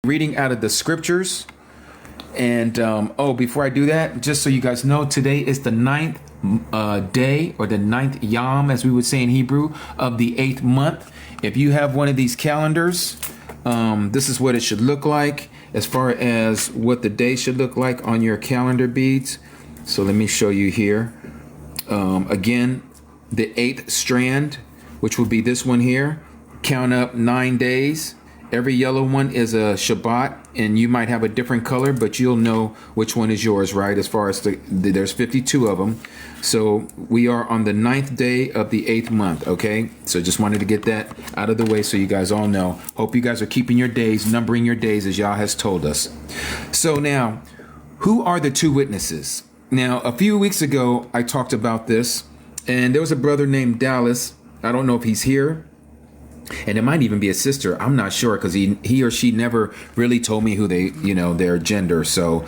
Reading out of the scriptures. And before I do that, just so you guys know, today is the ninth day, or the ninth yom, as we would say in Hebrew, of the 8th month. If you have one of these calendars, this is what it should look like as far as what the day should look like on your calendar beads. So let me show you here. Again, the 8th strand, which will be this one here. Count up 9 days. Every yellow one is a Shabbat, and you might have a different color, but you'll know which one is yours, right? As far as there's 52 of them. So we are on the 9th day of the 8th month, okay? So just wanted to get that out of the way so you guys all know. Hope you guys are keeping your days, numbering your days as Yah has told us. So now, who are the two witnesses? Now, a few weeks ago, I talked about this, and there was a brother named Dallas. I don't know if he's here. And it might even be a sister. I'm not sure, because he or she never really told me who their gender. So,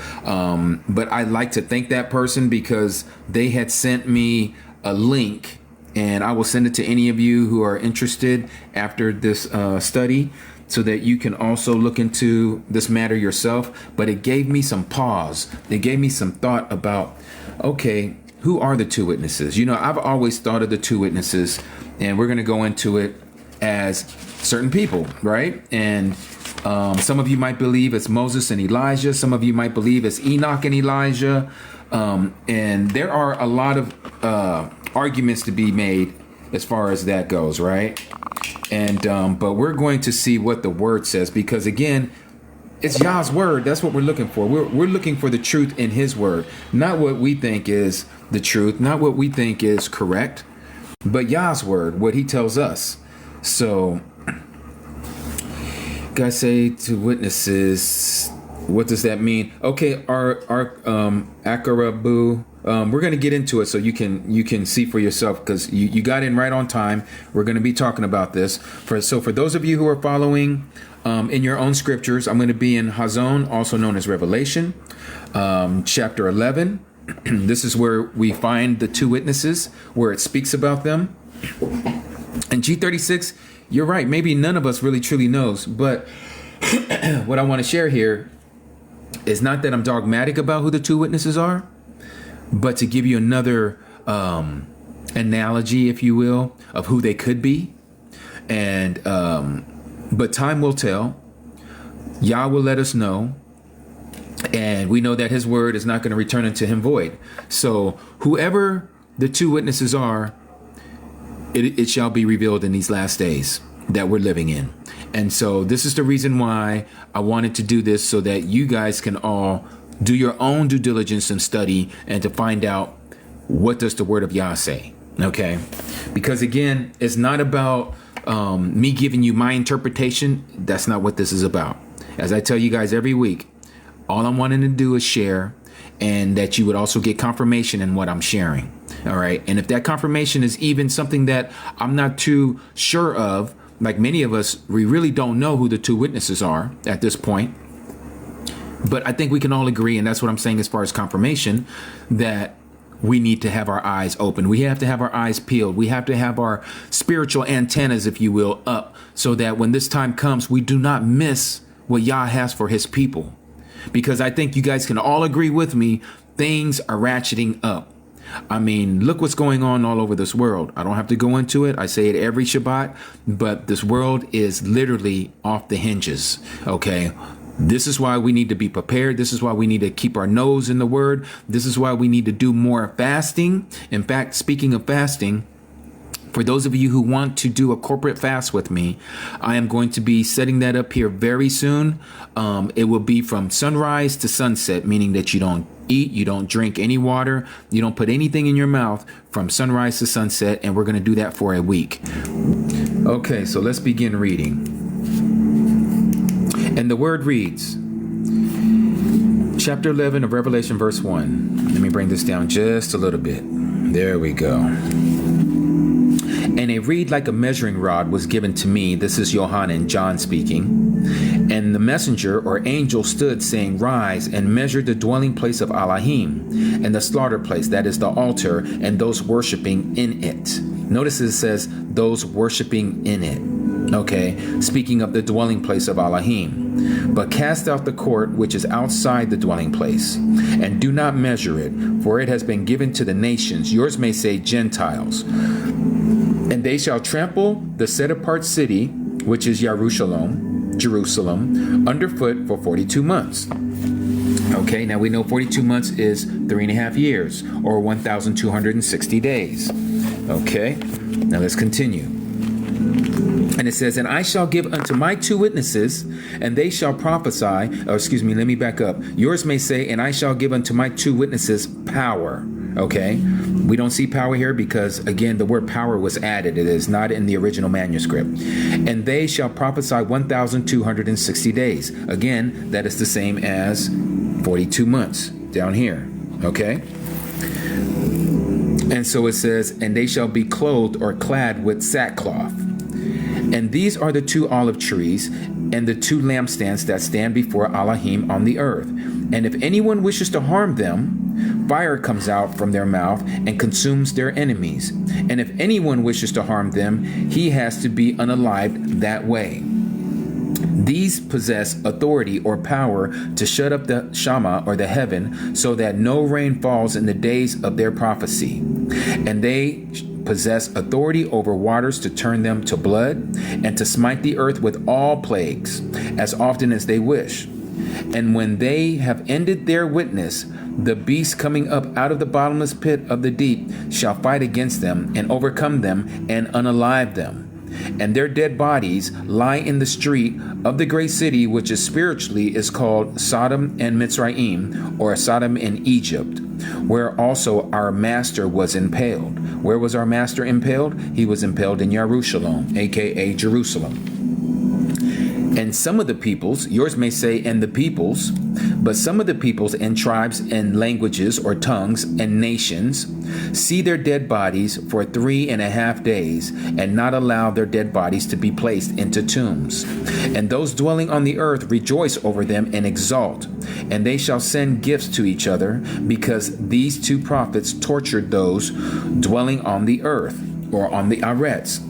but I'd like to thank that person, because they had sent me a link, and I will send it to any of you who are interested after this study, so that you can also look into this matter yourself. But it gave me some pause. It gave me some thought about, okay, who are the two witnesses? I've always thought of the two witnesses, and we're going to go into it as certain people, right? And some of you might believe it's Moses and Elijah. Some of you might believe it's Enoch and Elijah. And there are a lot of arguments to be made as far as that goes, right? And but we're going to see what the word says, because again, it's Yah's word. That's what we're looking for. We're looking for the truth in his word, not what we think is the truth, not what we think is correct, but Yah's word, what he tells us. So, guys, say to witnesses, what does that mean? Okay, our Akarabu, we're going to get into it so you can see for yourself, because you got in right on time. We're going to be talking about this. For those of you who are following in your own scriptures, I'm going to be in Hazon, also known as Revelation, chapter 11. This is where we find the two witnesses, where it speaks about them. And G36, you're right. Maybe none of us really truly knows. But what I want to share here is not that I'm dogmatic about who the two witnesses are, but to give you another analogy, if you will, of who they could be. And but time will tell. Yah will let us know. And we know that his word is not going to return unto him void. So whoever the two witnesses are, it shall be revealed in these last days that we're living in. And so this is the reason why I wanted to do this, so that you guys can all do your own due diligence and study, and to find out, what does the word of Yah say? Okay. Because again, it's not about me giving you my interpretation. That's not what this is about. As I tell you guys every week, all I'm wanting to do is share, and that you would also get confirmation in what I'm sharing. All right. And if that confirmation is even something that I'm not too sure of, like many of us, we really don't know who the two witnesses are at this point. But I think we can all agree, and that's what I'm saying as far as confirmation, that we need to have our eyes open. We have to have our eyes peeled. We have to have our spiritual antennas, if you will, up, so that when this time comes, we do not miss what Yah has for his people. Because I think you guys can all agree with me, things are ratcheting up. I mean, look what's going on all over this world. I don't have to go into it. I say it every Shabbat, but this world is literally off the hinges. Okay. This is why we need to be prepared. This is why we need to keep our nose in the word. This is why we need to do more fasting. In fact, speaking of fasting, for those of you who want to do a corporate fast with me, I am going to be setting that up here very soon. It will be from sunrise to sunset, meaning that you don't eat, you don't drink any water, you don't put anything in your mouth from sunrise to sunset, and we're going to do that for a week. Okay, so let's begin reading. And the word reads, chapter 11 of Revelation, verse 1. Let me bring this down just a little bit. There we go. And a reed like a measuring rod was given to me. This is Yohanan, John speaking. And the messenger or angel stood, saying, Rise and measure the dwelling place of Elohim, and the slaughter place, that is the altar, and those worshiping in it. Notice it says, those worshiping in it. Okay, speaking of the dwelling place of Elohim. But cast out the court which is outside the dwelling place, and do not measure it, for it has been given to the nations. Yours may say Gentiles. And they shall trample the set apart city, which is Jerusalem, underfoot for 42 months. Okay, now we know 42 months is 3.5 years, or 1,260 days. Okay, now let's continue. And it says, and I shall give unto my 2 witnesses, and they shall prophesy. Let me back up. Yours may say, and I shall give unto my 2 witnesses power. Okay, we don't see power here because, again, the word power was added. It is not in the original manuscript. And they shall prophesy 1,260 days. Again, that is the same as 42 months down here. Okay. And so it says, and they shall be clothed or clad with sackcloth. And these are the 2 olive trees and the 2 lampstands that stand before Elohim on the earth. And if anyone wishes to harm them, fire comes out from their mouth and consumes their enemies. And if anyone wishes to harm them, he has to be unalived that way. These possess authority or power to shut up the Shama or the heaven so that no rain falls in the days of their prophecy. And they possess authority over waters to turn them to blood and to smite the earth with all plagues as often as they wish. And when they have ended their witness, the beast coming up out of the bottomless pit of the deep shall fight against them and overcome them and unalive them. And their dead bodies lie in the street of the great city, which is spiritually is called Sodom and Mitzrayim, or Sodom in Egypt, where also our master was impaled. Where was our master impaled? He was impaled in Jerusalem, aka Jerusalem. And some of the peoples, yours may say, and the peoples, but some of the peoples and tribes and languages or tongues and nations see their dead bodies for 3.5 days and not allow their dead bodies to be placed into tombs. And those dwelling on the earth rejoice over them and exult. And they shall send gifts to each other because these 2 prophets tortured those dwelling on the earth or on the Arets.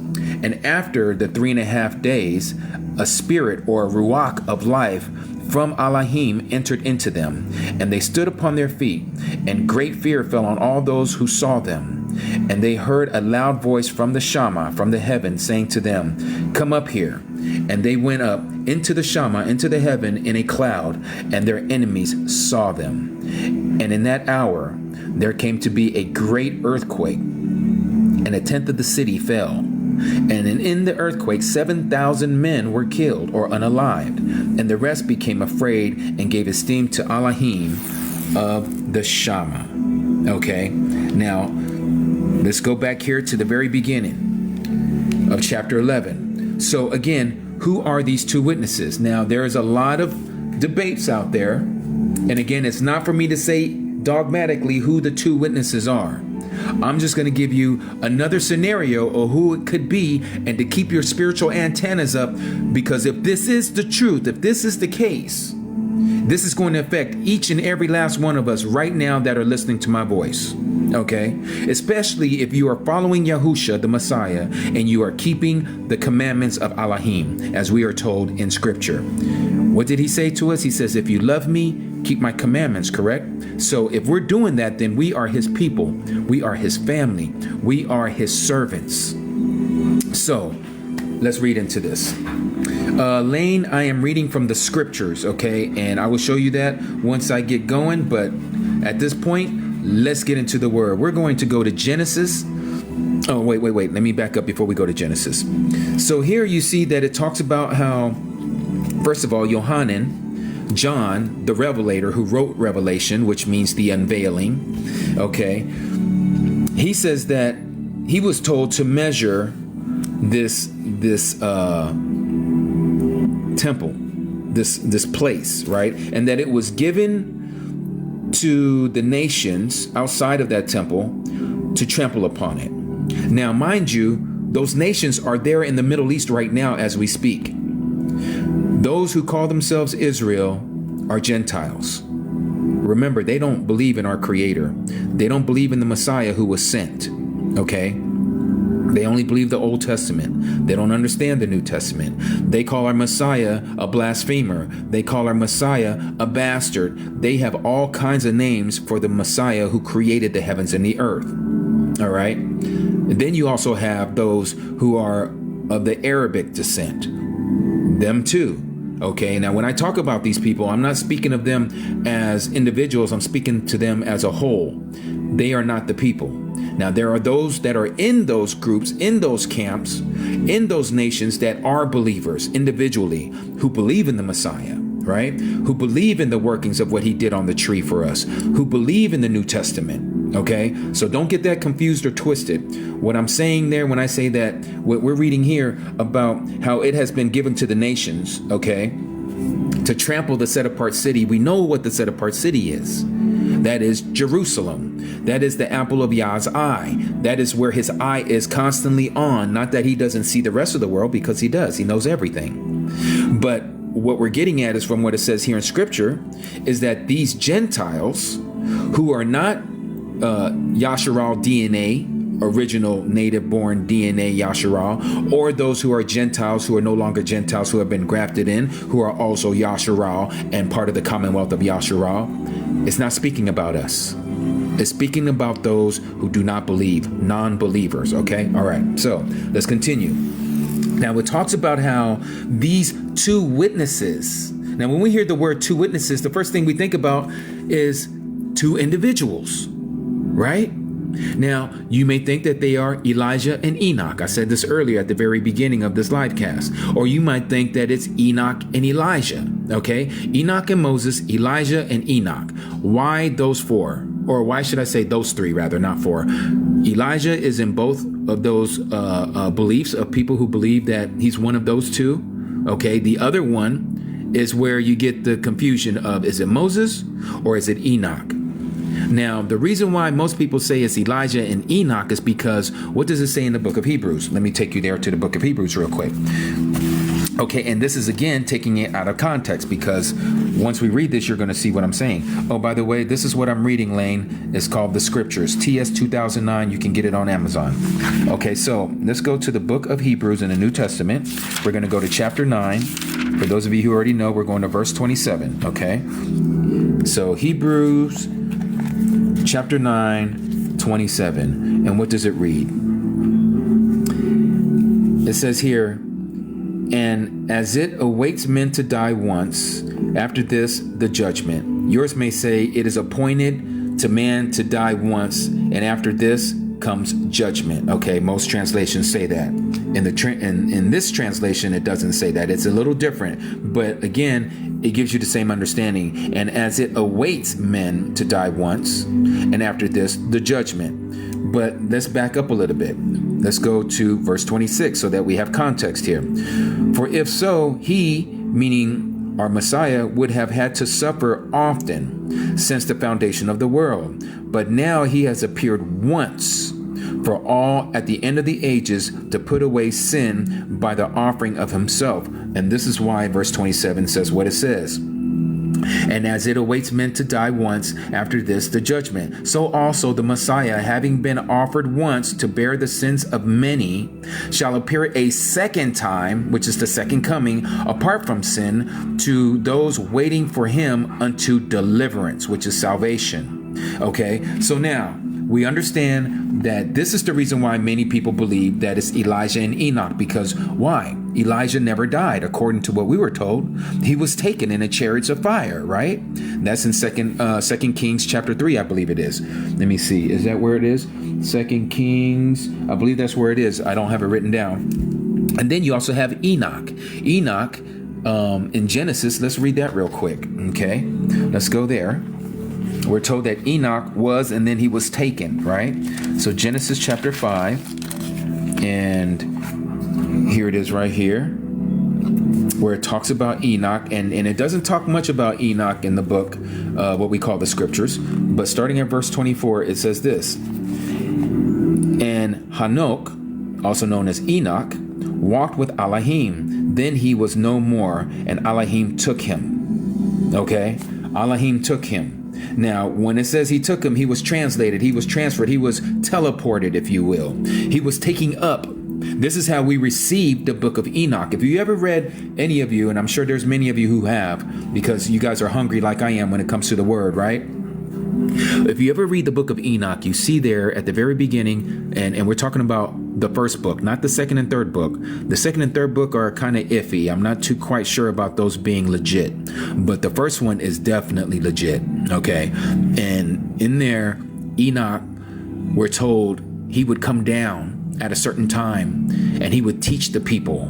And after the 3.5 days, a spirit or ruach of life from Elohim entered into them, and they stood upon their feet, and great fear fell on all those who saw them. And they heard a loud voice from the Shama, from the heaven, saying to them, come up here. And they went up into the Shama, into the heaven, in a cloud, and their enemies saw them. And in that hour there came to be a great earthquake, and 1/10 of the city fell. And in the earthquake 7,000 men were killed or unalived, and the rest became afraid and gave esteem to Elohim of the Shama. Okay, now let's go back here to the very beginning of chapter 11. So again, who are these 2 witnesses? Now there is a lot of debates out there, and again, it's not for me to say dogmatically who the 2 witnesses are. I'm just going to give you another scenario of who it could be, and to keep your spiritual antennas up, because if this is the truth, if this is the case, this is going to affect each and every last one of us right now that are listening to my voice. Okay? Especially if you are following Yahusha, the Messiah, and you are keeping the commandments of Elohim, as we are told in Scripture. What did he say to us? He says, if you love me, keep my commandments, correct? So if we're doing that, then we are his people. We are his family. We are his servants. So let's read into this. Lane, I am reading from the scriptures, okay? And I will show you that once I get going. But at this point, let's get into the word. We're going to go to Genesis. Oh, wait. Let me back up before we go to Genesis. So here you see that it talks about how, first of all, John, the revelator who wrote Revelation, which means the unveiling, okay, he says that he was told to measure this temple, this place, right? And that it was given to the nations outside of that temple to trample upon it. Now, mind you, those nations are there in the Middle East right now as we speak. Those who call themselves Israel are Gentiles. Remember, they don't believe in our Creator. They don't believe in the Messiah who was sent. Okay? They only believe the Old Testament. They don't understand the New Testament. They call our Messiah a blasphemer. They call our Messiah a bastard. They have all kinds of names for the Messiah who created the heavens and the earth. All right. And then you also have those who are of the Arabic descent. Them too. Okay. Now, when I talk about these people, I'm not speaking of them as individuals. I'm speaking to them as a whole. They are not the people. Now, there are those that are in those groups, in those camps, in those nations that are believers individually who believe in the Messiah, right? Who believe in the workings of what he did on the tree for us, who believe in the New Testament. Okay, so don't get that confused or twisted. What I'm saying there when I say that, what we're reading here about how it has been given to the nations, okay, to trample the set apart city, we know what the set apart city is. That is Jerusalem. That is the apple of Yah's eye. That is where his eye is constantly on. Not that he doesn't see the rest of the world, because he does. He knows everything. But what we're getting at is from what it says here in Scripture is that these Gentiles who are not Yasharal DNA, original native born DNA Yasharal, or those who are Gentiles who are no longer Gentiles who have been grafted in, who are also Yasharal and part of the commonwealth of Yasharal, it's not speaking about us. It's speaking about those who do not believe, non-believers. Okay. All right. So let's continue. Now it talks about how these two witnesses. Now, when we hear the word two witnesses, the first thing we think about is two individuals, right? Now, you may think that they are Elijah and Enoch. I said this earlier at the very beginning of this live cast. Or you might think that it's Enoch and Elijah. Okay? Enoch and Moses, Elijah and Enoch. Why those four? Or why should I say those three rather, not four? Elijah is in both of those beliefs of people who believe that he's one of those two. Okay? The other one is where you get the confusion of, is it Moses or is it Enoch? Now, the reason why most people say it's Elijah and Enoch is because what does it say in the book of Hebrews? Let me take you there to the book of Hebrews real quick. Okay, and this is again taking it out of context, because once we read this, you're going to see what I'm saying. Oh, by the way, this is what I'm reading, Lane. It's called The Scriptures, TS 2009. You can get it on Amazon. Okay, so let's go to the book of Hebrews in the New Testament. We're going to go to chapter 9. For those of you who already know, we're going to verse 27. Okay, so Hebrews chapter 9, 27. And what does it read? It says here, and as it awaits men to die once, after this, the judgment. Yours may say, it is appointed to man to die once, and after this comes judgment. Okay, most translations say that. In this translation, it doesn't say that. It's a little different, but again, it gives you the same understanding. And as it awaits men to die once, and after this, the judgment. But let's back up a little bit. Let's go to verse 26 so that we have context here. For if so, he, meaning our Messiah, would have had to suffer often since the foundation of the world. But now he has appeared once for all at the end of the ages to put away sin by the offering of himself. And this is why verse 27 says what it says. And as it awaits men to die once, after this the judgment, so also the Messiah, having been offered once to bear the sins of many, shall appear a second time, which is the second coming, apart from sin, to those waiting for him unto deliverance, which is salvation. Okay, so now we understand that this is the reason why many people believe that it's Elijah and Enoch, because why? Elijah never died, according to what we were told. He was taken in a chariots of fire, right? That's in Second Kings chapter 3, I believe it is. Let me see. Is that where it is? Second Kings, I believe that's where it is. I don't have it written down. And then you also have Enoch. Enoch in Genesis, let's read that real quick. Okay, let's go there. We're told that Enoch was, and then he was taken, right? So Genesis chapter 5, and here it is right here, where it talks about Enoch, and it doesn't talk much about Enoch in the book, what we call the Scriptures, but starting at verse 24, it says this, and Hanok, also known as Enoch, walked with Elohim. Then he was no more, and Elohim took him. Okay? Elohim took him. Now, when it says he took him, he was translated, he was transferred, he was teleported, if you will. He was taking up. This is how we received the book of Enoch. If you ever read, any of you, and I'm sure there's many of you who have, because you guys are hungry like I am when it comes to the word, right? If you ever read the book of Enoch, you see there at the very beginning, and we're talking about the first book, not the second and third book. The second and third book are kind of iffy. I'm not too quite sure about those being legit, but the first one is definitely legit. Okay. And in there, Enoch, we're told he would come down at a certain time and he would teach the people.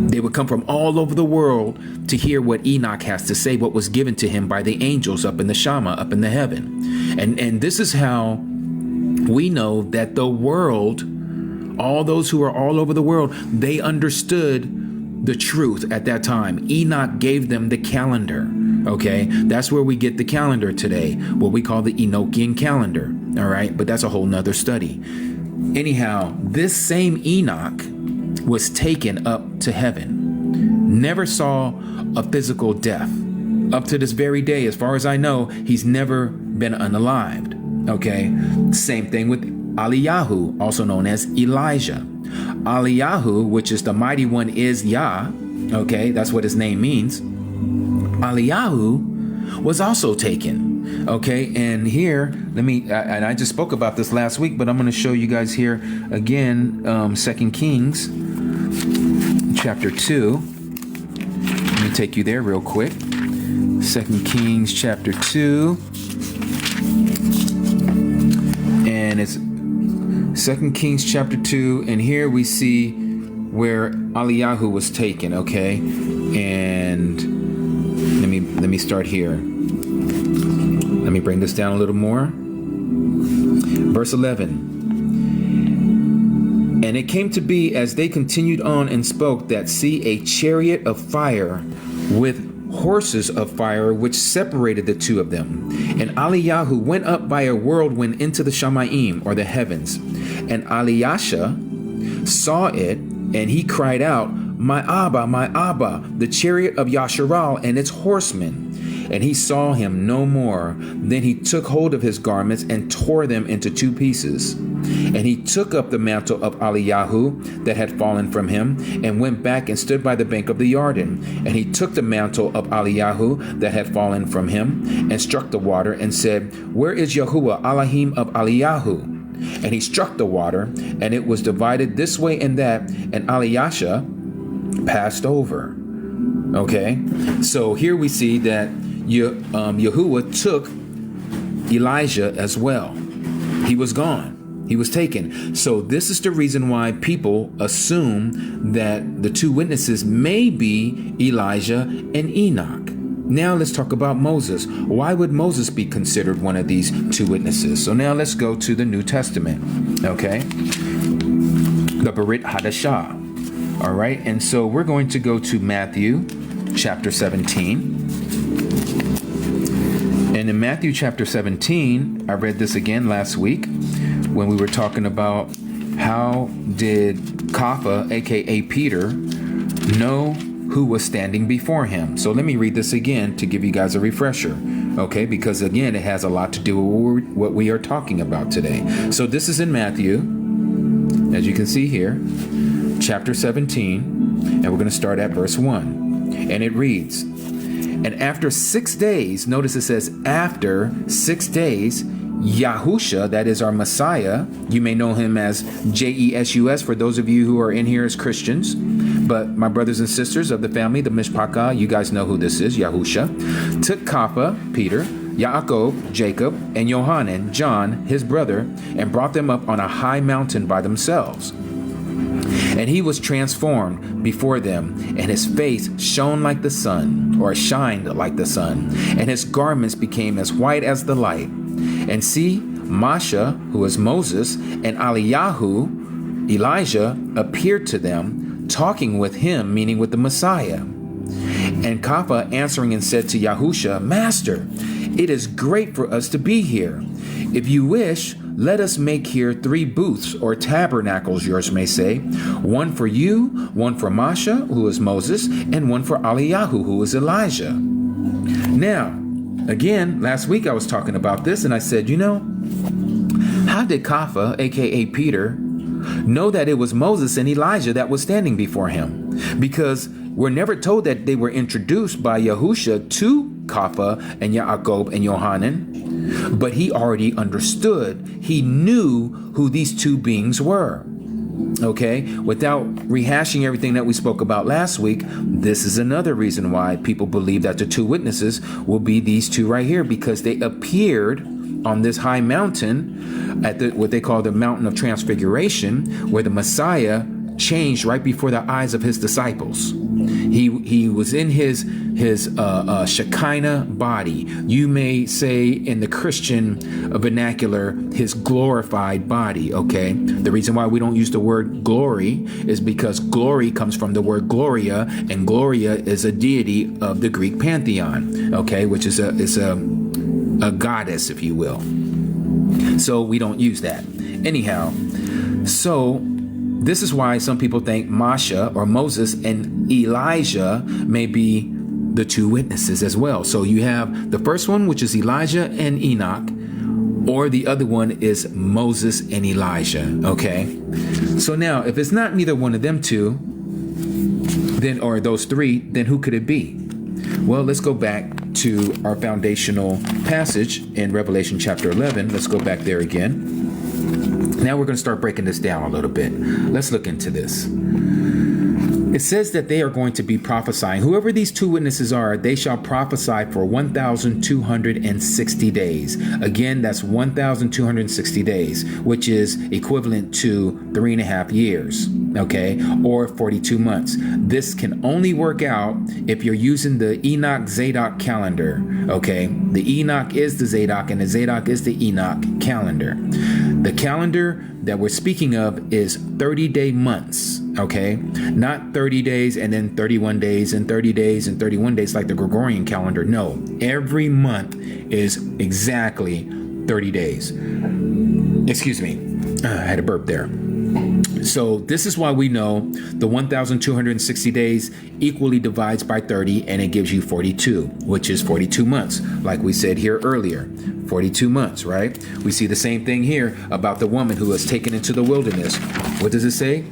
They would come from all over the world to hear what Enoch has to say, what was given to him by the angels up in the Shama, up in the heaven. And this is how we know that the world, all those who are all over the world, they understood the truth at that time. Enoch gave them the calendar. Okay, that's where we get the calendar today, what we call the Enochian calendar. All right, but that's a whole nother study. Anyhow, this same Enoch was taken up to heaven, never saw a physical death. Up to this very day, as far as I know, he's never been unalived. Okay, same thing with Eliyahu, also known as Elijah. Eliyahu, which is the mighty one, is Yah. Okay, that's what his name means. Eliyahu was also taken. Okay, and here, and I just spoke about this last week, but I'm going to show you guys here again, 2 Kings chapter 2. Let me take you there real quick. 2 Kings chapter 2. And it's 2 Kings chapter 2, and here we see where Eliyahu was taken, okay? And let me start here. Let me bring this down a little more. Verse 11. And it came to be as they continued on and spoke that see a chariot of fire with horses of fire which separated the two of them. And Eliyahu went up by a whirlwind into the Shamayim, or the heavens. And Eliasha saw it, and he cried out, my Abba, the chariot of Yasharal and its horsemen. And he saw him no more. Then he took hold of his garments and tore them into two pieces. And he took up the mantle of Eliyahu that had fallen from him, and went back and stood by the bank of the Jordan. And he took the mantle of Eliyahu that had fallen from him, and struck the water, and said, where is Yahuwah, Elohim of Eliyahu? And he struck the water, and it was divided this way and that, and Eliasha passed over. Okay, so here we see that Yahuwah took Elijah as well. He was gone. He was taken. So this is the reason why people assume that the two witnesses may be Elijah and Enoch. Now let's talk about Moses. Why would Moses be considered one of these two witnesses? So now let's go to the New Testament. Okay, the Berit Hadashah. All right, and so we're going to go to Matthew chapter 17. And in Matthew chapter 17, I read this again last week when we were talking about how did Kapha, aka Peter, know who was standing before him. So let me read this again to give you guys a refresher, okay? Because again, it has a lot to do with what we are talking about today. So this is in Matthew, as you can see here, chapter 17, and we're going to start at verse 1. And it reads, and after 6 days, notice it says, after 6 days, Yahusha, that is our Messiah, you may know him as Jesus for those of you who are in here as Christians, but my brothers and sisters of the family, the Mishpachah, you guys know who this is, Yahusha, took Kapha, Peter, Yaakov, Jacob, and Yohanan, John, his brother, and brought them up on a high mountain by themselves. And he was transformed before them, and his face shone like the sun, or shined like the sun, and his garments became as white as the light. And see, Masha, who is Moses, and Eliyahu, Elijah, appeared to them, talking with him, meaning with the Messiah. And Kapha answering and said to Yahusha, Master, it is great for us to be here. If you wish, let us make here 3 booths, or tabernacles, yours may say, one for you, one for Masha, who is Moses, and one for Eliyahu, who is Elijah. Now, again, last week I was talking about this and I said, how did Kepha, aka Peter, know that it was Moses and Elijah that was standing before him? Because we're never told that they were introduced by Yahusha to Kepha and Yaakov and Yohanan, but he already understood. He knew who these two beings were. Okay, without rehashing everything that we spoke about last week, this is another reason why people believe that the two witnesses will be these two right here, because they appeared on this high mountain at what they call the Mountain of Transfiguration, where the Messiah changed right before the eyes of his disciples. He was in his Shekinah body. You may say in the Christian vernacular, his glorified body. Okay. The reason why we don't use the word glory is because glory comes from the word Gloria, and Gloria is a deity of the Greek pantheon. Okay, which is a goddess, if you will. So we don't use that. Anyhow, so this is why some people think Masha or Moses and Elijah may be the two witnesses as well. So you have the first one, which is Elijah and Enoch, or the other one is Moses and Elijah. Okay. So now, if it's not neither one of them two, then, or those three, then who could it be? Well, let's go back to our foundational passage in Revelation chapter 11. Let's go back there again. Now we're going to start breaking this down a little bit. Let's look into this. It says that they are going to be prophesying. Whoever these two witnesses are, they shall prophesy for 1,260 days. Again, that's 1,260 days, which is equivalent to 3.5 years, okay, or 42 months. This can only work out if you're using the Enoch Zadok calendar, okay? The Enoch is the Zadok and the Zadok is the Enoch calendar. The calendar that we're speaking of is 30-day months, okay? Not 30 days and then 31 days and 30 days and 31 days like the Gregorian calendar. No, every month is exactly 30 days. Excuse me, I had a burp there. So this is why we know the 1,260 days equally divides by 30 and it gives you 42, which is 42 months. Like we said here earlier, 42 months, right? We see the same thing here about the woman who was taken into the wilderness. What does it say?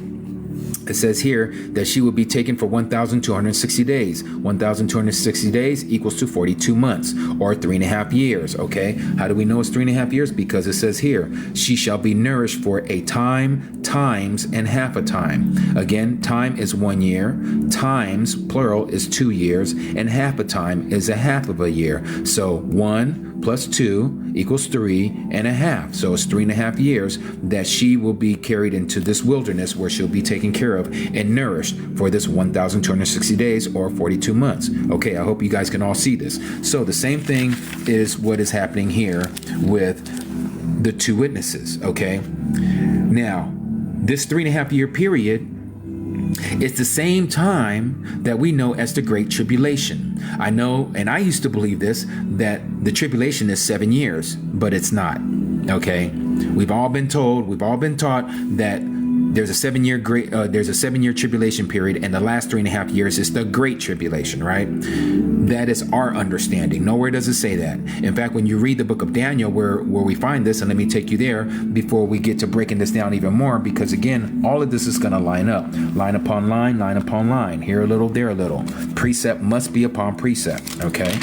It says here that she will be taken for 1,260 days. 1,260 days equals to 42 months or 3.5 years. Okay. How do we know it's 3.5 years? Because it says here, she shall be nourished for a time, times, and half a time. Again, time is 1 year. Times, plural, is 2 years. And half a time is a half of a year. So 1 plus 2 equals 3.5. So it's 3.5 years that she will be carried into this wilderness where she'll be taken care of and nourished for this 1,260 days or 42 months. Okay, I hope you guys can all see this. So the same thing is what is happening here with the two witnesses. Okay, now this 3.5 year period, it's the same time that we know as the Great Tribulation. I know, and I used to believe this, that the tribulation is 7 years, but it's not. Okay, we've all been taught that there's a 7 year tribulation period, and the last 3.5 years is the Great Tribulation, right? That is our understanding. Nowhere does it say that. In fact, when you read the book of Daniel, where we find this, and let me take you there before we get to breaking this down even more, because again, all of this is going to line up, line upon line, line upon line, here a little, there a little. Precept must be upon precept. Okay,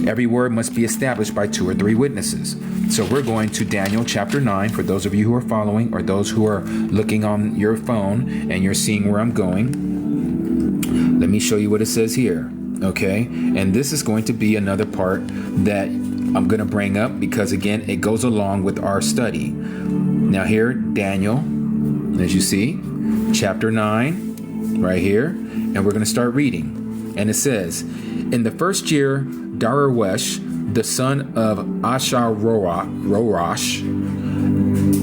every word must be established by 2 or 3 witnesses. So we're going to Daniel chapter 9 for those of you who are following, or those who are looking on your phone and you're seeing where I'm going. Let me show you what it says here. Okay, and this is going to be another part that I'm going to bring up because again, it goes along with our study. Now here, Daniel, as you see, chapter 9 right here, and we're going to start reading. And it says, in the first year, Darius, the son of Ashar-Rosh,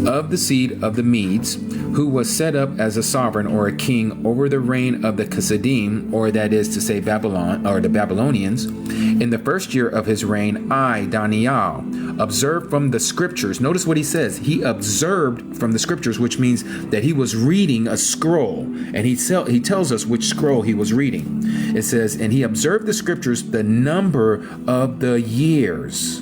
of the seed of the Medes, who was set up as a sovereign or a king over the reign of the Chassidim, or that is to say Babylon, or the Babylonians. In the first year of his reign, I, Daniel, observed from the scriptures. Notice what he says. He observed from the scriptures, which means that he was reading a scroll, and he tells us which scroll he was reading. It says, and he observed the scriptures, the number of the years.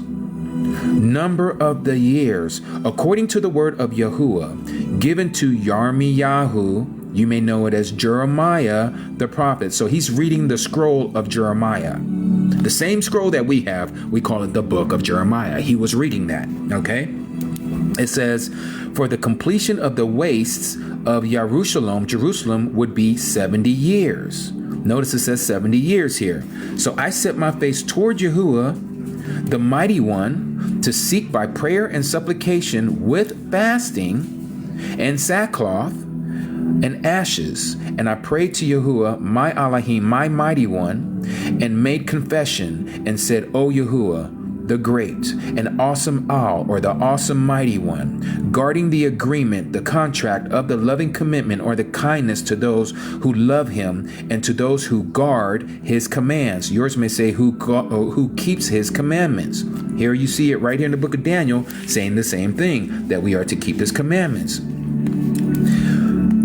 Number of the years, according to the word of Yahuwah, given to Yirmiyahu, you may know it as Jeremiah the prophet. So he's reading the scroll of Jeremiah. The same scroll that we have, we call it the book of Jeremiah. He was reading that, okay? It says, for the completion of the wastes of Jerusalem would be 70 years. Notice it says 70 years here. So I set my face toward Yahuwah, the mighty one, to seek by prayer and supplication with fasting and sackcloth and ashes. And I prayed to Yahuwah, my Elohim, my mighty one, and made confession and said, O Yahuwah, the great and awesome Al, or the awesome mighty one, guarding the agreement, the contract of the loving commitment, or the kindness to those who love him and to those who guard his commands. Yours may say who keeps his commandments. Here you see it right here in the book of Daniel saying the same thing, that we are to keep his commandments.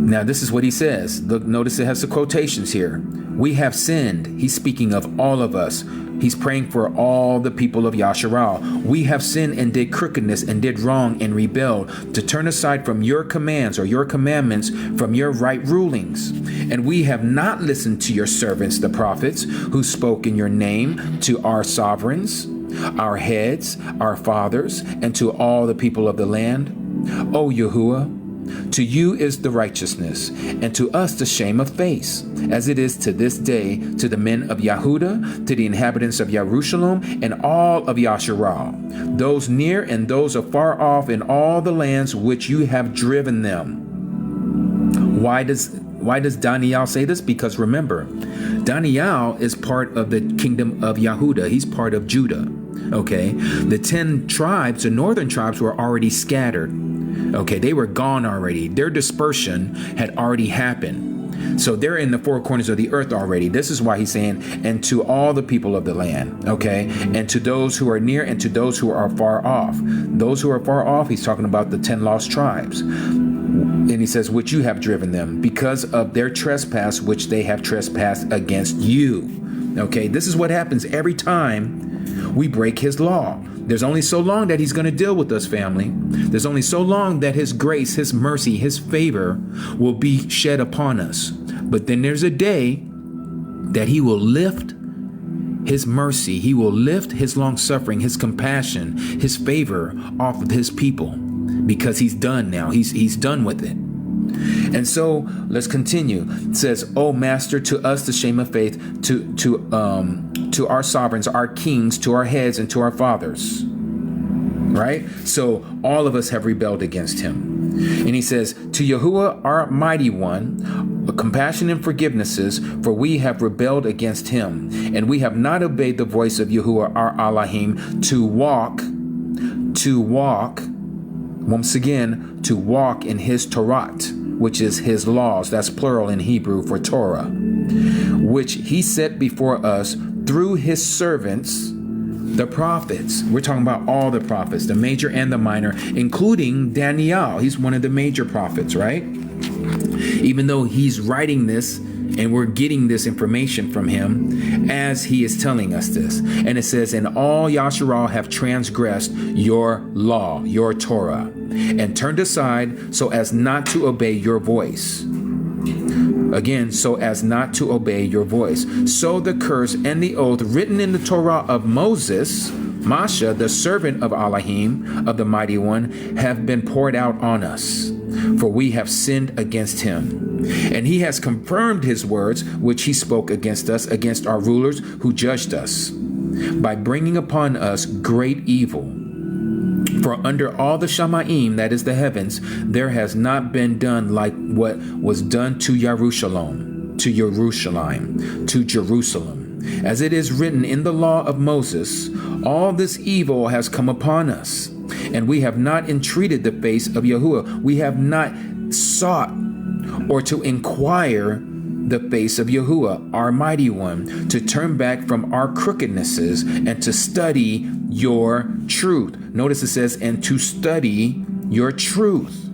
Now this is what he says. Look, notice it has the quotations here. We have sinned. He's speaking of all of us. He's praying for all the people of Yasharal. We have sinned and did crookedness and did wrong and rebelled, to turn aside from your commands or your commandments, from your right rulings. And we have not listened to your servants, the prophets, who spoke in your name to our sovereigns, our heads, our fathers, and to all the people of the land. O Yahuwah, to you is the righteousness, and to us the shame of face, as it is to this day to the men of Yehuda, to the inhabitants of Jerusalem, and all of Yasharal, those near and those afar off in all the lands which you have driven them. Why does Daniel say this? Because remember, Daniel is part of the kingdom of Yehuda. He's part of Judah. Okay, the 10 tribes, the northern tribes, were already scattered. Okay, they were gone already. Their dispersion had already happened. So they're in the four corners of the earth already. This is why he's saying, and to all the people of the land, okay, and to those who are near and to those who are far off. Those who are far off, he's talking about the 10 lost tribes. And he says, which you have driven them because of their trespass, which they have trespassed against you. Okay, this is what happens every time we break his law. There's only so long that he's going to deal with us, family. There's only so long that his grace, his mercy, his favor will be shed upon us. But then there's a day that he will lift his mercy. He will lift his long suffering, his compassion, his favor off of his people, because he's done now. He's done with it. And so let's continue. It says, "O Master, to us the shame of faith, to our sovereigns, our kings, to our heads, and to our fathers." Right? So all of us have rebelled against him. And he says, "To Yahuwah, our mighty one, compassion and forgivenesses, for we have rebelled against him, and we have not obeyed the voice of Yahuwah, our Elohim, to walk, once again, to walk in his Torah, which is his laws. That's plural in Hebrew for Torah, which he set before us through his servants, the prophets." We're talking about all the prophets, the major and the minor, including Daniel. He's one of the major prophets, right? Even though he's writing this and we're getting this information from him as he is telling us this. And it says, "And all Yasharal have transgressed your law, your Torah, and turned aside so as not to obey your voice." Again, so as not to obey your voice. "So the curse and the oath written in the Torah of Moses, Masha, the servant of Elohim, of the Mighty One, have been poured out on us, for we have sinned against him. And he has confirmed his words, which he spoke against us, against our rulers who judged us, by bringing upon us great evil. For under all the Shamaim, that is the heavens, there has not been done like what was done to Jerusalem, to Jerusalem. As it is written in the law of Moses, all this evil has come upon us, and we have not entreated the face of Yahuwah. We have not sought or to inquire the face of Yahuwah, our mighty one, to turn back from our crookednesses and to study your truth. Notice it says, and to study your truth.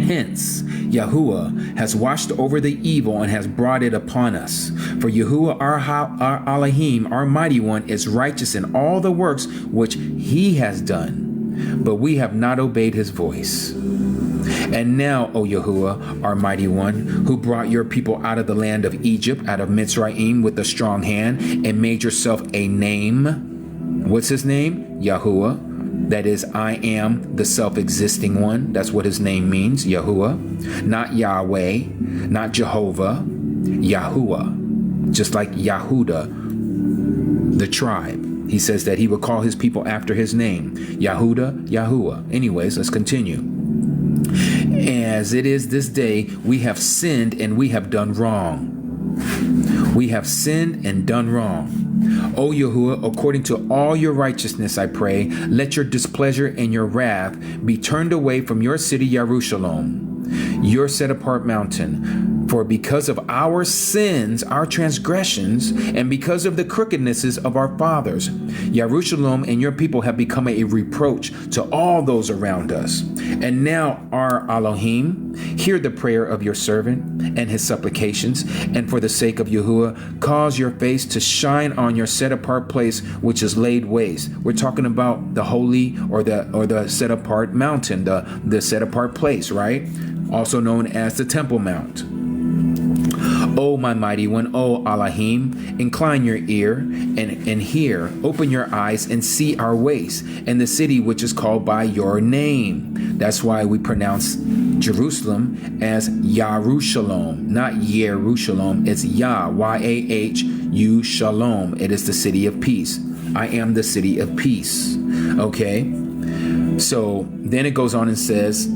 Hence, Yahuwah has watched over the evil and has brought it upon us. For Yahuwah, our Elohim, our mighty one, is righteous in all the works which he has done, but we have not obeyed his voice. And now, O Yahuwah, our mighty one, who brought your people out of the land of Egypt, out of Mitzrayim with a strong hand, and made yourself a name. What's his name? Yahuwah. That is, I am the self-existing one. That's what his name means, Yahuwah. Not Yahweh, not Jehovah, Yahuwah. Just like Yahudah, the tribe. He says that he will call his people after his name. Yahudah, Yahuwah. Anyways, let's continue. As it is this day, we have sinned and we have done wrong. We have sinned and done wrong. O Yahuwah, according to all your righteousness, I pray, let your displeasure and your wrath be turned away from your city, Jerusalem, your set-apart mountain. For because of our sins, our transgressions, and because of the crookednesses of our fathers, Jerusalem and your people have become a reproach to all those around us. And now, our Elohim, hear the prayer of your servant and his supplications, and for the sake of Yahuwah, cause your face to shine on your set-apart place, which is laid waste. We're talking about the holy or the set-apart mountain, the set-apart place, right? Also known as the Temple Mount. O my mighty one, O Elohim, incline your ear and hear, open your eyes and see our waste, and the city which is called by your name. That's why we pronounce Jerusalem as Yarushalom, not Yerushalom. It's Yah, Y-A-H-U Shalom. It is the city of peace. I am the city of peace. Okay? So then it goes on and says,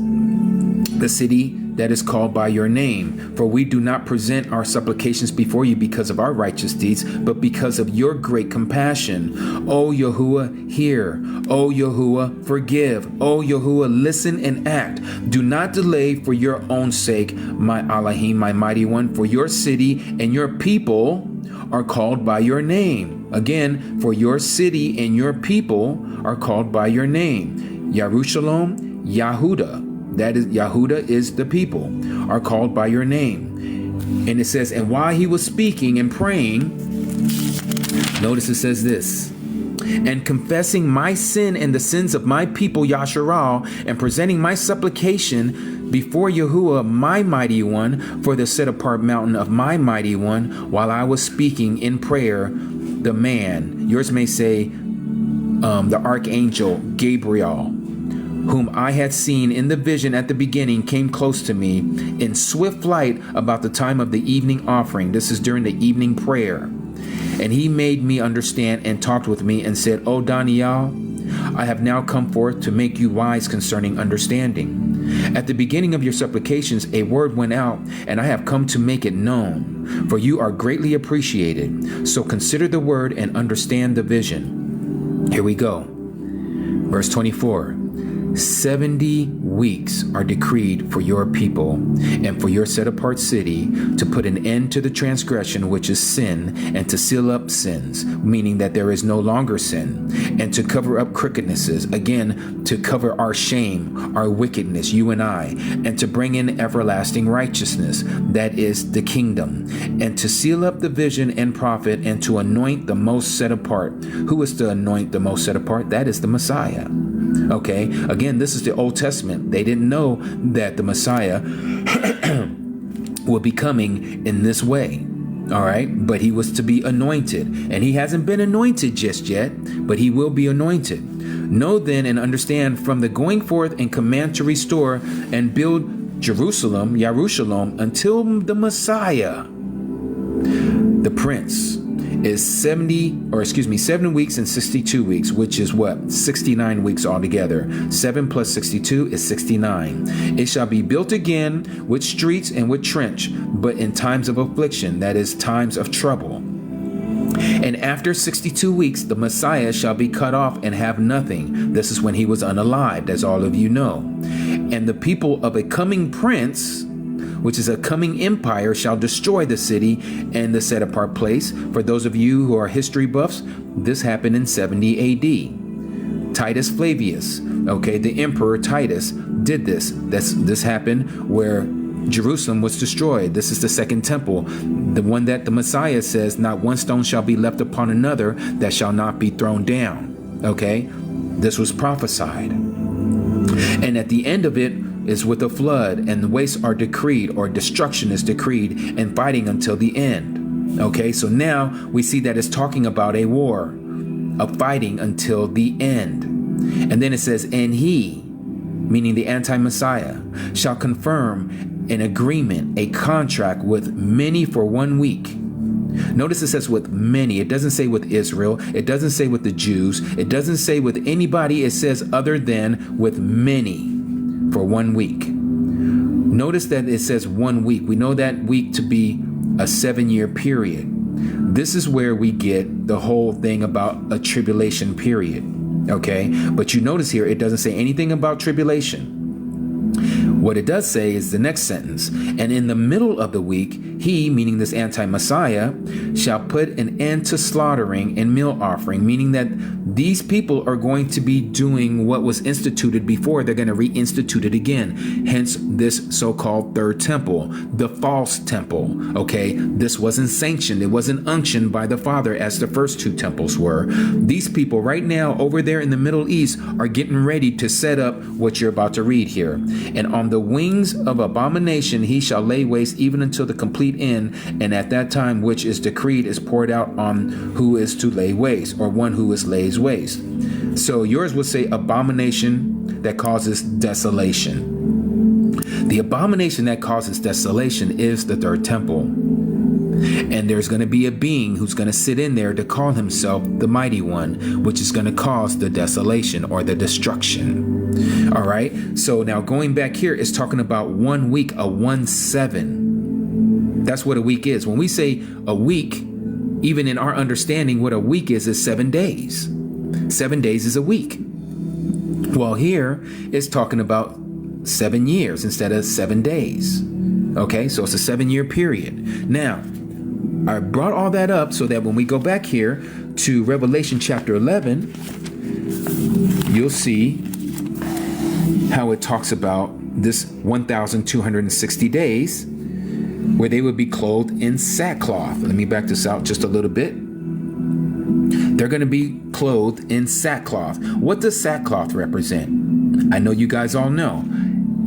the city that is called by your name. For we do not present our supplications before you because of our righteous deeds, but because of your great compassion. O Yahuwah, hear. O Yahuwah, forgive. O Yahuwah, listen and act. Do not delay for your own sake, my Elohim, my mighty one, for your city and your people are called by your name. Again, for your city and your people are called by your name. Yerushalom, Yahudah. That is, Yahudah is the people, are called by your name. And it says, and while he was speaking and praying, notice it says this, and confessing my sin and the sins of my people, Yasharal, and presenting my supplication before Yahuwah, my mighty one, for the set-apart mountain of my mighty one, while I was speaking in prayer, the man, yours may say, the archangel Gabriel, whom I had seen in the vision at the beginning, came close to me in swift flight about the time of the evening offering. This is during the evening prayer. And he made me understand and talked with me and said, O Daniel, I have now come forth to make you wise concerning understanding. At the beginning of your supplications, a word went out, and I have come to make it known. For you are greatly appreciated. So consider the word and understand the vision. Here we go. Verse 24. 70 weeks are decreed for your people and for your set-apart city to put an end to the transgression, which is sin, and to seal up sins, meaning that there is no longer sin, and to cover up crookednesses, again, to cover our shame, our wickedness, you and I, and to bring in everlasting righteousness, that is the kingdom, and to seal up the vision and prophet, and to anoint the most set apart. Who is to anoint the most set apart? That is the Messiah. Okay, again, this is the Old Testament. They didn't know that the Messiah would be coming in this way. All right, but he was to be anointed, and he hasn't been anointed just yet, but he will be anointed. Know then and understand from the going forth and command to restore and build Jerusalem, Yerushalem, until the Messiah, the Prince, is 7 weeks and 62 weeks, which is what? 69 weeks altogether. 7 plus 62 is 69. It shall be built again with streets and with trench, but in times of affliction, that is times of trouble. And after 62 weeks, the Messiah shall be cut off and have nothing. This is when he was unalived, as all of you know. And the people of a coming prince, which is a coming empire, shall destroy the city and the set apart place. For those of you who are history buffs, this happened in 70 AD. Titus Flavius, okay, the emperor Titus did this. This happened where Jerusalem was destroyed. This is the second temple, the one that the Messiah says, not one stone shall be left upon another that shall not be thrown down. Okay, this was prophesied. And at the end of it is with a flood, and the wastes are decreed, or destruction is decreed, and fighting until the end. Okay, so now we see that it's talking about a war, of fighting until the end. And then it says, and he, meaning the anti-Messiah, shall confirm an agreement, a contract with many for 1 week. Notice it says with many. It doesn't say with Israel. It doesn't say with the Jews. It doesn't say with anybody. It says other than with many for 1 week. Notice that it says 1 week. We know that week to be a 7-year period. This is where we get the whole thing about a tribulation period. Okay, but you notice here it doesn't say anything about tribulation. What it does say is the next sentence, and in the middle of the week, he, meaning this anti-Messiah, shall put an end to slaughtering and meal offering, meaning that these people are going to be doing what was instituted before. They're going to reinstitute it again. Hence this so-called third temple, the false temple. Okay, this wasn't sanctioned. It wasn't unctioned by the Father as the first two temples were. These people right now over there in the Middle East are getting ready to set up what you're about to read here. And on the wings of abomination he shall lay waste even until the complete end, and at that time which is decreed is poured out on who is to lay waste, or one who is lays waste. So yours would say abomination that causes desolation. The abomination that causes desolation is the third temple. And there's going to be a being who's going to sit in there to call himself the Mighty One, which is going to cause the desolation or the destruction. All right. So now going back here, it's talking about 1 week, a 1/7. That's what a week is. When we say a week, even in our understanding, what a week is 7 days. 7 days is a week. Well, here it's talking about 7 years instead of 7 days. Okay, so it's a 7-year period. Now, I brought all that up so that when we go back here to Revelation chapter 11, you'll see how it talks about this 1,260 days where they would be clothed in sackcloth. Let me back this out just a little bit. They're going to be clothed in sackcloth. What does sackcloth represent? I know you guys all know.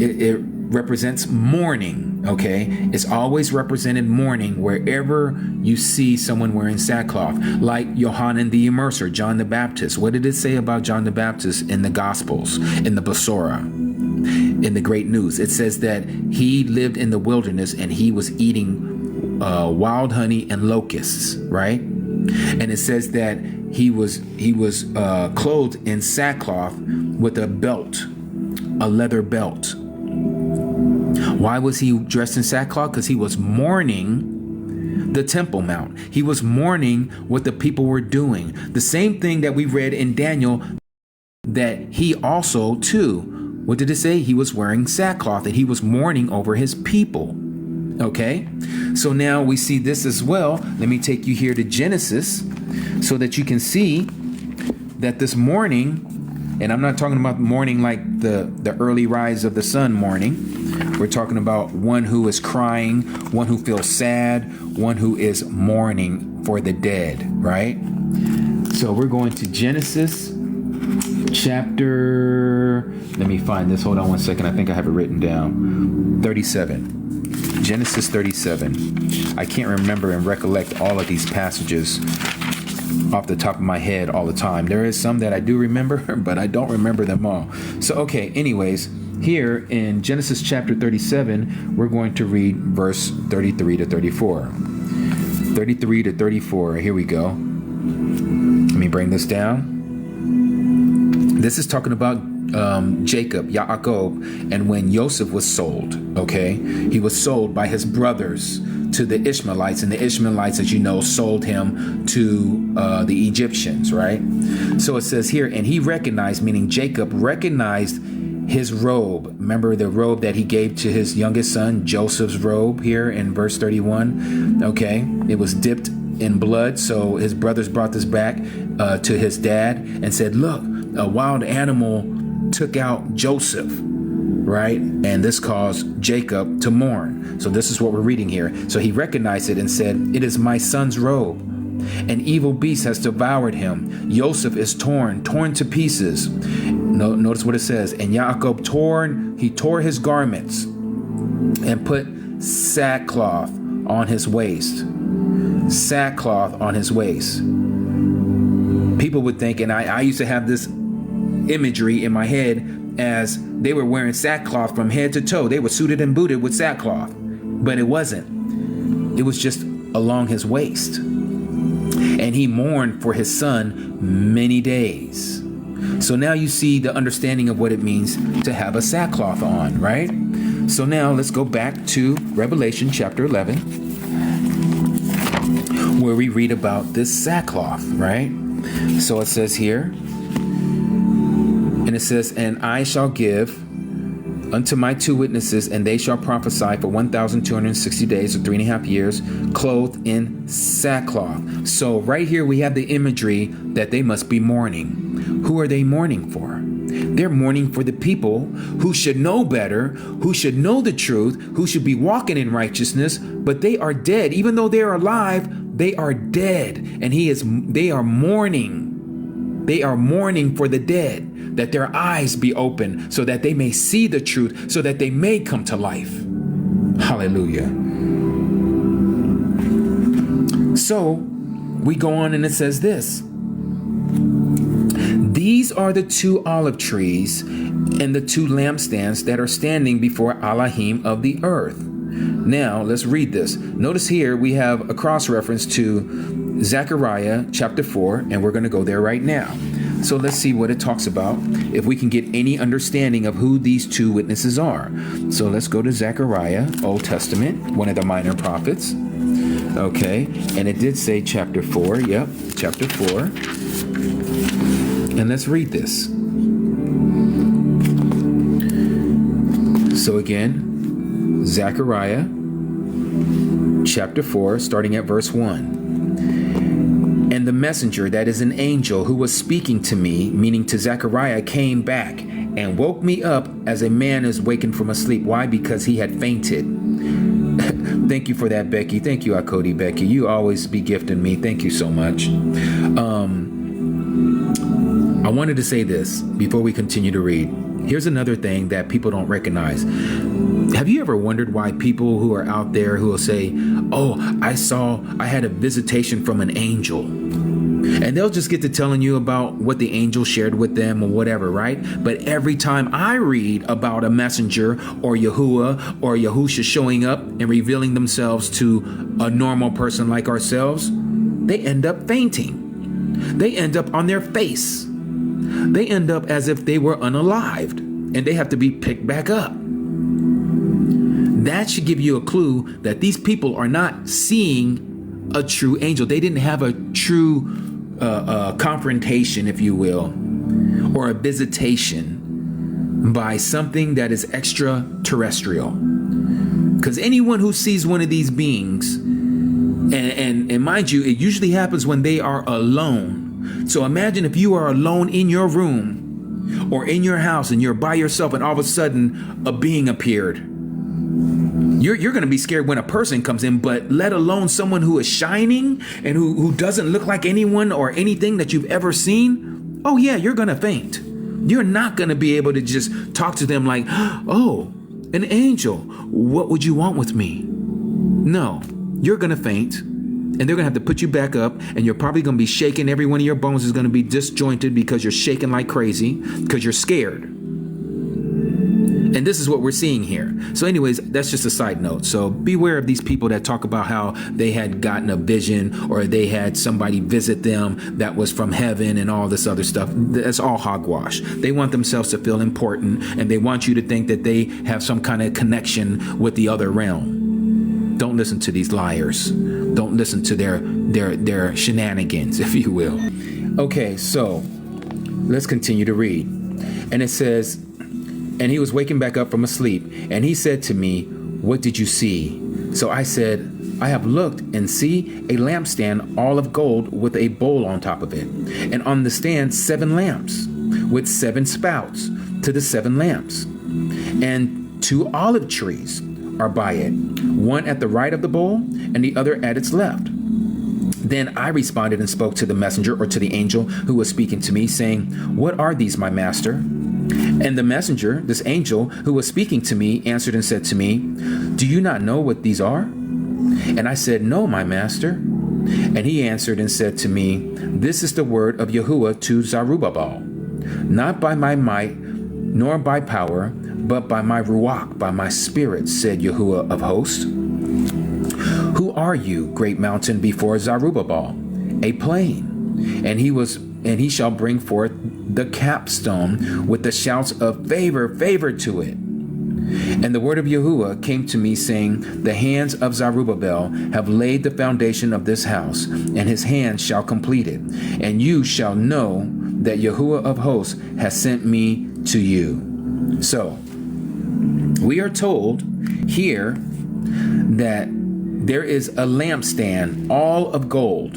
It represents mourning. Okay, it's always represented mourning wherever you see someone wearing sackcloth, like Yohanan the Immerser, John the Baptist. What did it say about John the Baptist in the Gospels, in the Besorah, in the Great News? It says that he lived in the wilderness and he was eating wild honey and locusts, right? And it says that he was clothed in sackcloth with a belt, a leather belt. Why was he dressed in sackcloth? Because he was mourning the Temple Mount. He was mourning what the people were doing. The same thing that we read in Daniel, that he also too, what did it say? He was wearing sackcloth, that he was mourning over his people. Okay, so now we see this as well. Let me take you here to Genesis so that you can see that this mourning, and I'm not talking about mourning like the early rise of the sun mourning. We're talking about one who is crying, one who feels sad, one who is mourning for the dead, right? So we're going to Genesis chapter, let me find this. Hold on one second. I think I have it written down. 37. Genesis 37. I can't remember and recollect all of these passages off the top of my head all the time. There is some that I do remember, but I don't remember them all. So, okay, anyways, here in Genesis chapter 37, we're going to read verse 33 to 34. 33 to 34, here we go. Let me bring this down. This is talking about Jacob, Yaakov, and when Joseph was sold, okay? He was sold by his brothers to the Ishmaelites, and the Ishmaelites, as you know, sold him to the Egyptians, right? So it says here, and he recognized, meaning Jacob recognized his robe. Remember the robe that he gave to his youngest son, Joseph's robe, here in verse 31. Okay, it was dipped in blood. So his brothers brought this back to his dad and said, look, a wild animal took out Joseph, right? And this caused Jacob to mourn. So this is what we're reading here. So he recognized it and said, it is my son's robe. An evil beast has devoured him. Joseph is torn to pieces. Notice what it says. And Jacob tore his garments and put sackcloth on his waist. Sackcloth on his waist. People would think, and I used to have this imagery in my head as they were wearing sackcloth from head to toe. They were suited and booted with sackcloth, but it wasn't. It was just along his waist. And he mourned for his son many days. So now you see the understanding of what it means to have a sackcloth on, right? So now let's go back to Revelation chapter 11, where we read about this sackcloth, right? So it says here, and it says, and I shall give unto my 2 witnesses, and they shall prophesy for 1,260 days or 3.5 years, clothed in sackcloth. So right here we have the imagery that they must be mourning. Who are they mourning for? They're mourning for the people who should know better, who should know the truth, who should be walking in righteousness, but they are dead. Even though they are alive, they are dead. And they are mourning. They are mourning for the dead, that their eyes be open so that they may see the truth, so that they may come to life. Hallelujah. So we go on and it says this. These are the 2 olive trees and the 2 lampstands that are standing before Elohim of the earth. Now let's read this. Notice here we have a cross reference to Zechariah chapter 4, and we're going to go there right now. So let's see what it talks about, if we can get any understanding of who these 2 witnesses are. So let's go to Zechariah, Old Testament, one of the minor prophets. Okay, and it did say chapter 4. Yep, chapter 4. And let's read this. So again, Zechariah chapter 4, starting at verse 1. And the messenger, that is an angel, who was speaking to me, meaning to Zechariah, came back and woke me up as a man is wakened from a sleep. Why? Because he had fainted. Thank you for that, Becky. Thank you, Akodi, Becky. You always be gifting me. Thank you so much. I wanted to say this before we continue to read. Here's another thing that people don't recognize. Have you ever wondered why people who are out there who will say, oh, I had a visitation from an angel, and they'll just get to telling you about what the angel shared with them or whatever, right? But every time I read about a messenger or Yahuwah or Yahusha showing up and revealing themselves to a normal person like ourselves, they end up fainting. They end up on their face. They end up as if they were unalived, and they have to be picked back up. That should give you a clue that these people are not seeing a true angel. They didn't have a true confrontation, if you will, or a visitation by something that is extraterrestrial. Because anyone who sees one of these beings, and mind you, it usually happens when they are alone. So imagine if you are alone in your room or in your house and you're by yourself, and all of a sudden a being appeared. You're going to be scared when a person comes in, but let alone someone who is shining and who doesn't look like anyone or anything that you've ever seen. Oh yeah, you're going to faint. You're not going to be able to just talk to them like, oh, an angel, what would you want with me? No, you're going to faint, and they're going to have to put you back up, and you're probably going to be shaking. Every one of your bones is going to be disjointed because you're shaking like crazy because you're scared. And this is what we're seeing here. So anyways, that's just a side note. So beware of these people that talk about how they had gotten a vision or they had somebody visit them that was from heaven and all this other stuff. That's all hogwash. They want themselves to feel important, and they want you to think that they have some kind of connection with the other realm. Don't listen to these liars. Don't listen to their shenanigans, if you will. Okay, so let's continue to read. And it says, and he was waking back up from a sleep, and he said to me, what did you see? So I said, I have looked and see a lampstand all of gold with a bowl on top of it, and on the stand 7 lamps with 7 spouts to the 7 lamps, and 2 olive trees are by it, one at the right of the bowl and the other at its left. Then I responded and spoke to the messenger, or to the angel who was speaking to me, saying, what are these, my master? And the messenger, this angel who was speaking to me, answered and said to me, do you not know what these are? And I said, no, my master. And he answered and said to me, this is the word of Yahuwah to Zerubbabel, not by my might, nor by power, but by my ruach, by my spirit, said Yahuwah of hosts. Who are you, great mountain, before Zerubbabel? A plain. And he shall bring forth the capstone with the shouts of favor, favor to it. And the word of Yahuwah came to me, saying, the hands of Zerubbabel have laid the foundation of this house, and his hands shall complete it. And you shall know that Yahuwah of hosts has sent me to you. So, we are told here that there is a lampstand all of gold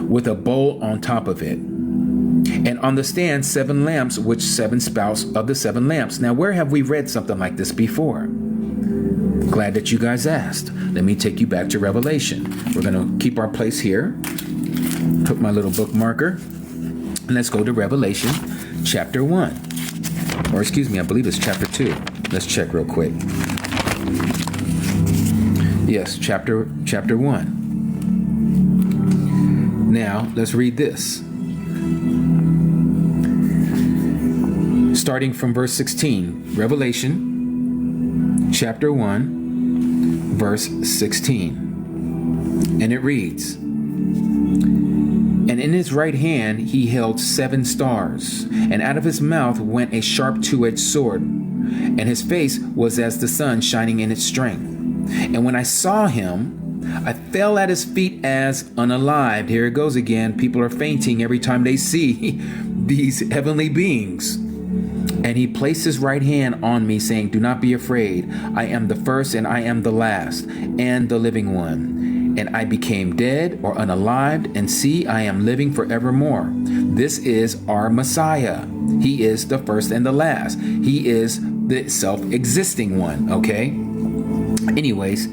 with a bowl on top of it. And on the stand, 7 lamps, which 7 spouts of the 7 lamps. Now, where have we read something like this before? Glad that you guys asked. Let me take you back to Revelation. We're going to keep our place here. Put my little bookmarker. And let's go to Revelation chapter 1. Or excuse me, I believe it's chapter 2. Let's check real quick. Yes, chapter 1. Now, let's read this. Starting from verse 16, Revelation chapter 1, verse 16. And it reads, and in his right hand he held 7 stars, and out of his mouth went a sharp 2-edged sword, and his face was as the sun shining in its strength. And when I saw him, I fell at his feet as unalived. Here it goes again. People are fainting every time they see these heavenly beings. And he placed his right hand on me, saying, do not be afraid. I am the first and I am the last and the living one. And I became dead or unalived, and see, I am living forevermore. This is our Messiah. He is the first and the last. He is the self-existing one, okay? Anyways,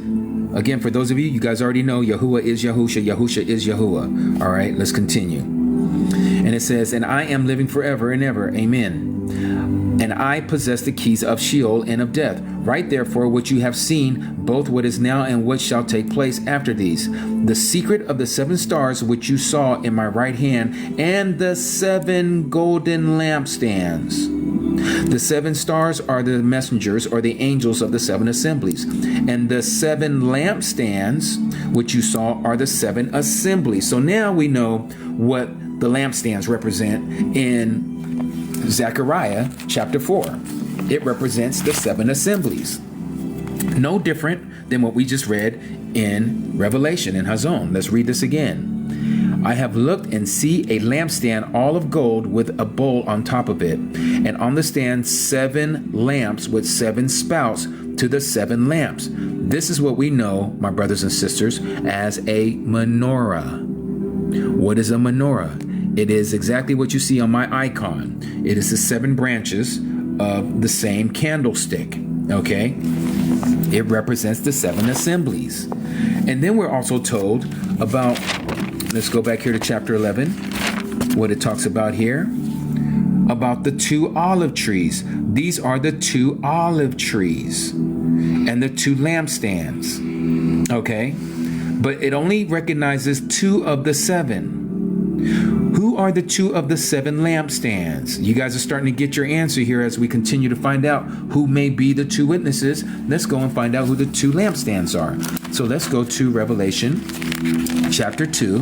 again, for those of you, you guys already know Yahuwah is Yahusha, Yahusha is Yahuwah. All right, let's continue. And it says, and I am living forever and ever. Amen. And I possess the keys of Sheol and of death. Write therefore what you have seen, both what is now and what shall take place after these. The secret of the 7 stars which you saw in my right hand, and the 7 golden lampstands. The 7 stars are the messengers, or the angels of the 7 assemblies. And the 7 lampstands which you saw are the 7 assemblies. So now we know what the lampstands represent in Zechariah chapter 4. It represents the 7 assemblies. No different than what we just read in Revelation in Hazon. Let's read this again. I have looked and see a lampstand all of gold with a bowl on top of it, and on the stand 7 lamps with 7 spouts to the 7 lamps. This is what we know, my brothers and sisters, as a menorah. What is a menorah? It is exactly what you see on my icon. It is the 7 branches of the same candlestick, okay? It represents the 7 assemblies. And then we're also told about, let's go back here to chapter 11, what it talks about here, about the 2 olive trees. These are the 2 olive trees and the 2 lampstands, okay? But it only recognizes 2 of the 7. Who are the 2 of the 7 lampstands? You guys are starting to get your answer here as we continue to find out who may be the 2 witnesses. Let's go and find out who the 2 lampstands are. So let's go to Revelation chapter 2.